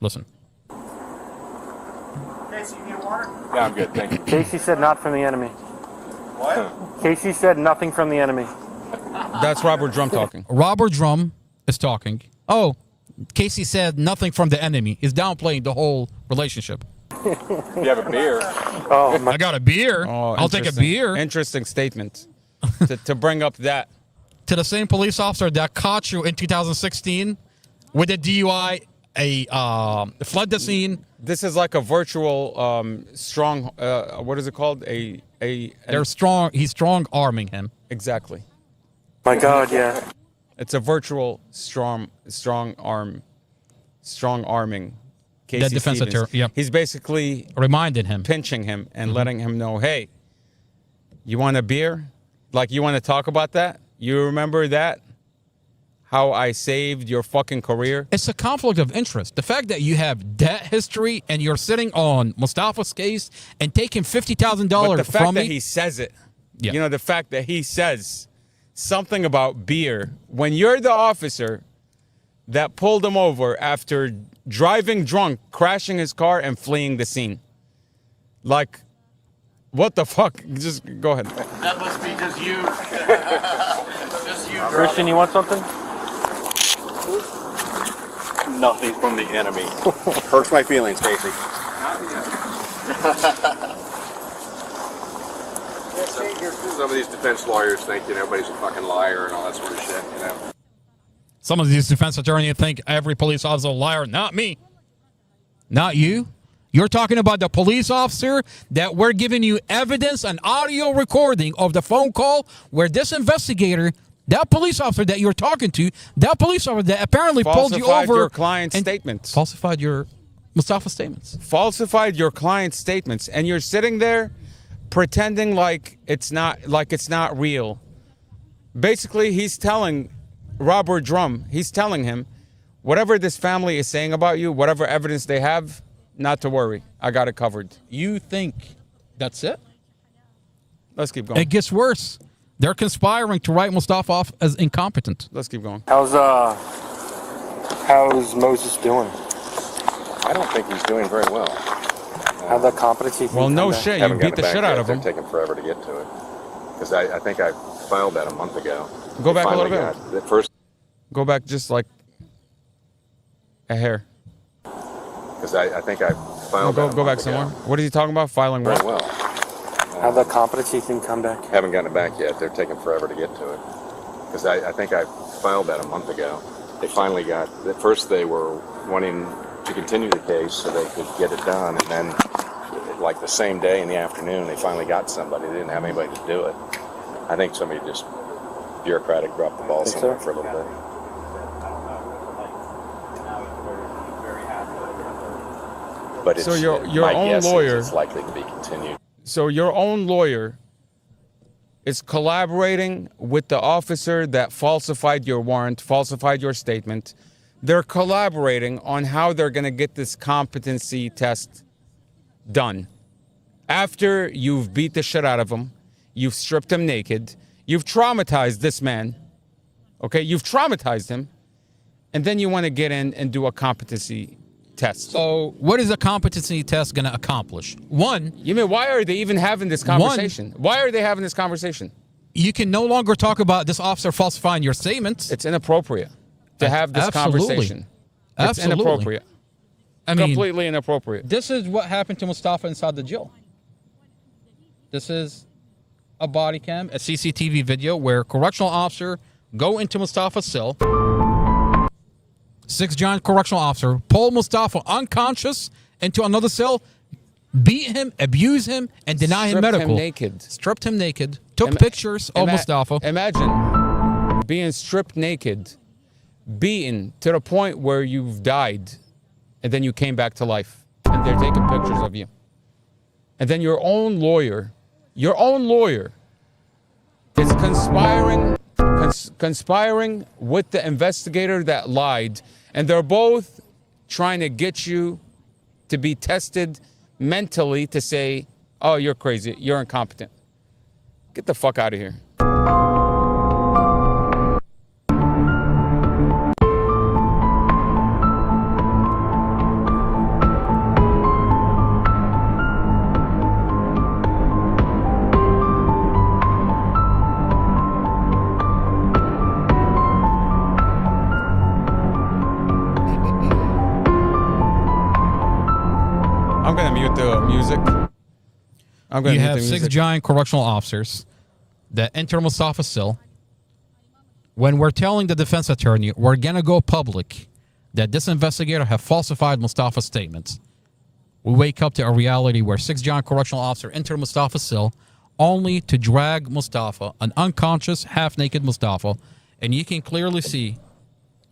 Listen. Casey, you need water? Yeah, I'm good, thank you. Casey said not from the enemy. What? Casey said nothing from the enemy. That's Robert Drum talking. Robert Drum is talking. Oh, Casey said nothing from the enemy. He's downplaying the whole relationship. You have a beer. Oh, my. I got a beer. Oh, I'll take a interesting. beer. Interesting statement to bring up that. To the same police officer that caught you in 2016 with a DUI, fled the scene. This is like a virtual strong. What is it called? They're strong. He's strong arming him. Exactly. My God, yeah. It's a virtual strong arming. Casey That defense Stevens. attorney. Yep. He's basically Reminded him. pinching him and letting him know, hey, you want a beer? Like, you want to talk about that? You remember that? How I saved your fucking career? It's a conflict of interest. The fact that you have debt history and you're sitting on Mustafa's case and taking $50,000 But the fact from that me. he says it, Yeah. you know, the fact that he says something about beer when you're the officer that pulled him over after driving drunk, crashing his car, and fleeing the scene. Like, what the fuck? Just go ahead. That must be just you. Just you. Christian, you want something? Nothing from the enemy. Hurts my feelings, Casey. Some of these defense lawyers think, everybody's a fucking liar and all that sort of shit, Some of these defense attorneys think every police officer is a liar. Not me. Not you. You're talking about the police officer that we're giving you evidence, an audio recording of the phone call where this investigator, that police officer that you're talking to, that police officer that apparently pulled you Falsified over. your client's and statements. Falsified your Mustafa statements. Falsified your client's statements, and you're sitting there pretending like it's not real. Basically, he's telling Robert Drum, he's telling him, whatever this family is saying about you, whatever evidence they have, not to worry. I got it covered. You think that's it? Let's keep going. It gets worse. They're conspiring to write Mustafa off as incompetent. Let's keep going. How's Moses doing? I don't think he's doing very well. How'd that competency thing Well, come no back? shit. You Haven't beat gotten the it back shit out yet. of him. They're taking forever to get to it. Because I think I filed that a month ago. Go back a Finally little bit. got the first, Go back just like a hair. because I think I filed that a Go back month some ago. more. What is he talking about? Filing Very what? well. How'd that competency thing come back? Haven't gotten it back yet. They're taking forever to get to it. Because I think I filed that a month ago. They finally got, at first they were wanting to continue the case so they could get it done. And then, like the same day in the afternoon, they finally got somebody. They didn't have anybody to do it. I think somebody just, bureaucratic, dropped the ball Think somewhere so? for a little bit. But it's, So your my own guess is lawyer- it's likely to be continued. So your own lawyer is collaborating with the officer that falsified your warrant, falsified your statement. They're collaborating on how they're going to get this competency test done. After you've beat the shit out of him, you've stripped him naked, you've traumatized this man, okay? You've traumatized him, and then you want to get in and do a competency test. So, what is a competency test going to accomplish? One, You mean, why are they even having this conversation? Why are they having this conversation? you can no longer talk about this officer falsifying your statements. It's inappropriate to have this Absolutely. conversation. It's Absolutely. inappropriate. I mean, Completely inappropriate. this is what happened to Mustafa inside the jail. This is a body cam, a CCTV video where correctional officer go into Mustafa's cell. 6 giant correctional officer pull Mustafa unconscious into another cell, beat him, abuse him, and deny him Stripped medical. him naked. Stripped him naked. Took Ima- pictures of Mustafa. Imagine being stripped naked, beaten to the point where you've died, and then you came back to life, and they're taking pictures of you. And then your own lawyer is conspiring with the investigator that lied, and they're both trying to get you to be tested mentally to say, oh, you're crazy, you're incompetent. Get the fuck out of here. I'm gonna mute the music. I'm gonna You mute have the six music. giant correctional officers that enter Mustafa's cell. When we're telling the defense attorney we're gonna go public that this investigator have falsified Mustafa's statements, we wake up to a reality where six giant correctional officers enter Mustafa's cell only to drag Mustafa, an unconscious, half-naked Mustafa, and you can clearly see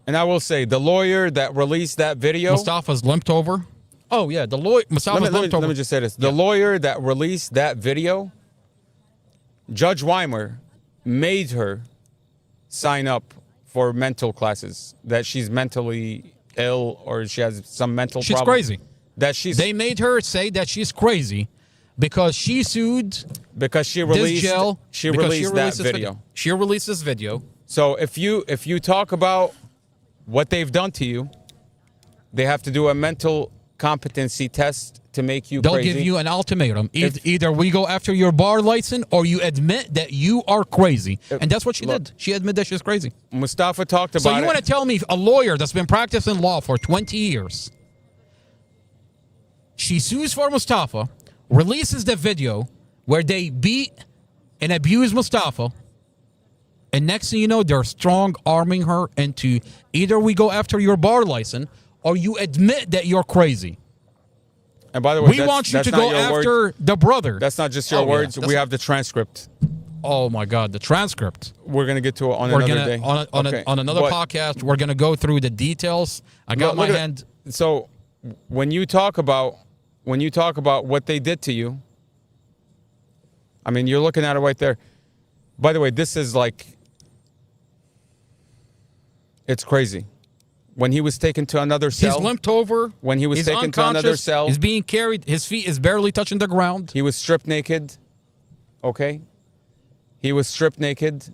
And I will say, the lawyer that released that video. Mustafa's limped over. Oh yeah, the lawyer Mustafa's limped over. Let me just say this: the lawyer that released that video, Judge Weimer, made her sign up for mental classes. That she's mentally ill or she has some mental She's problem. crazy. That she's They made her say that she's crazy because she sued because she this released jail. she because released that this video. She released this video. So if you talk about what they've done to you, they have to do a mental competency test to make you They'll crazy. give you an ultimatum. Either we go after your bar license or you admit that you are crazy. And that's what she Look. did. She admitted that she's crazy. Mustafa talked about So you it. want to tell me a lawyer that's been practicing law for 20 years, she sues for Mustafa, releases the video where they beat and abuse Mustafa, and next thing you know, they're strong arming her into either we go after your bar license or you admit that you're crazy. And by the way, We want you that's to not go your after word. the brother. That's not just your Oh, yeah. words. That's- We have the transcript. Oh my God, the transcript. We're gonna get to it on We're another gonna day. Okay. on another But podcast. We're gonna go through the details. I got my look at- hand. So when you talk about what they did to you, I mean, you're looking at it right there. By the way, this is like, it's crazy. When he was taken to another cell, He's limped over. When he was He's taken to another unconscious. cell. He's being carried. His feet is barely touching the ground. he was stripped naked. Okay, he was stripped naked.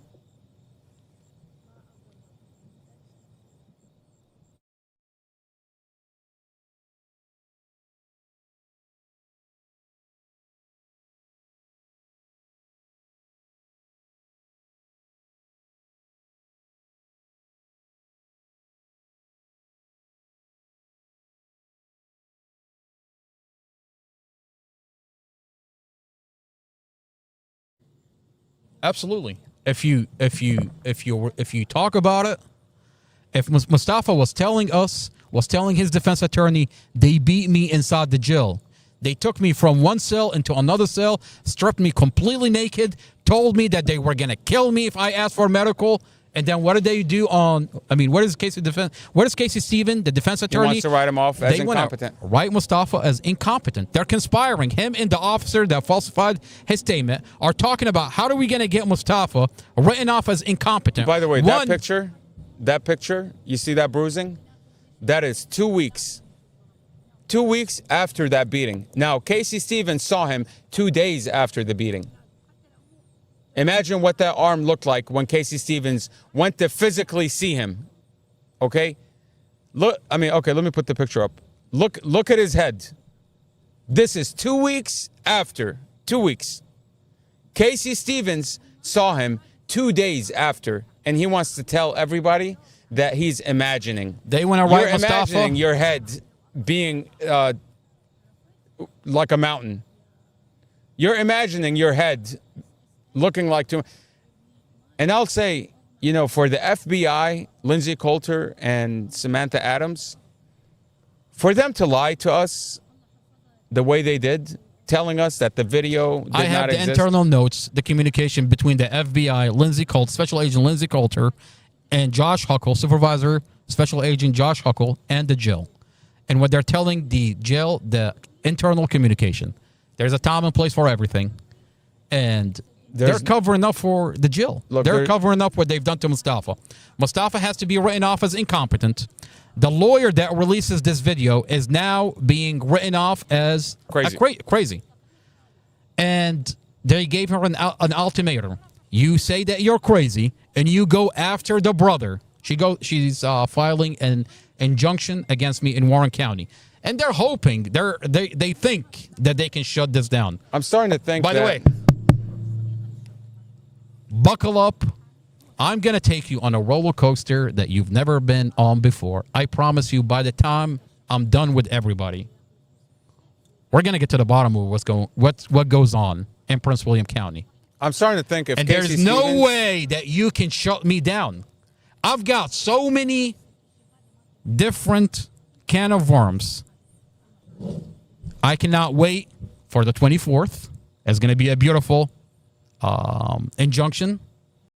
Absolutely. If you talk about it, if Mustafa was telling his defense attorney, they beat me inside the jail. They took me from one cell into another cell, stripped me completely naked, told me that they were gonna kill me if I asked for medical. And then what did they do what is Casey Stevens, the defense He attorney? wants to write him off as They wanna incompetent. write Mustafa as incompetent. They're conspiring. Him and the officer that falsified his statement are talking about how are we going to get Mustafa written off as incompetent. By the way, One, that picture, you see that bruising? That is 2 weeks. 2 weeks after that beating. Now, Casey Stevens saw him 2 days after the beating. Imagine what that arm looked like when Casey Stevens went to physically see him. Okay? Let me put the picture up. Look at his head. This is 2 weeks after. 2 weeks. Casey Stevens saw him 2 days after, and he wants to tell everybody that he's imagining. They want to write You're Mustafa. imagining your head being like a mountain. You're imagining your head looking like two. And I'll say, for the FBI, Lindsay Coulter and Samantha Adams, for them to lie to us the way they did, telling us that the video did I have not the exist. internal notes, the communication between the FBI, Lindsay Coulter, Special Agent Lindsay Coulter, and Josh Huckle, Supervisor, Special Agent Josh Huckle, and the jail. And what they're telling the jail, the internal communication. There's a time and place for everything. And they're covering up for the jail. They're covering up what they've done to Mustafa. Mustafa has to be written off as incompetent. The lawyer that releases this video is now being written off as crazy. And they gave her an ultimatum. You say that you're crazy, and you go after the brother. She's filing an injunction against me in Warren County. And they're hoping, they think that they can shut this down. I'm starting to think By the way, buckle up. I'm going to take you on a roller coaster that you've never been on before. I promise you, by the time I'm done with everybody, We're going to get to the bottom of what goes on in Prince William County. I'm starting to think if And Casey there's no Stevens- way that you can shut me down. I've got so many different can of worms. I cannot wait for the 24th. It's going to be a beautiful injunction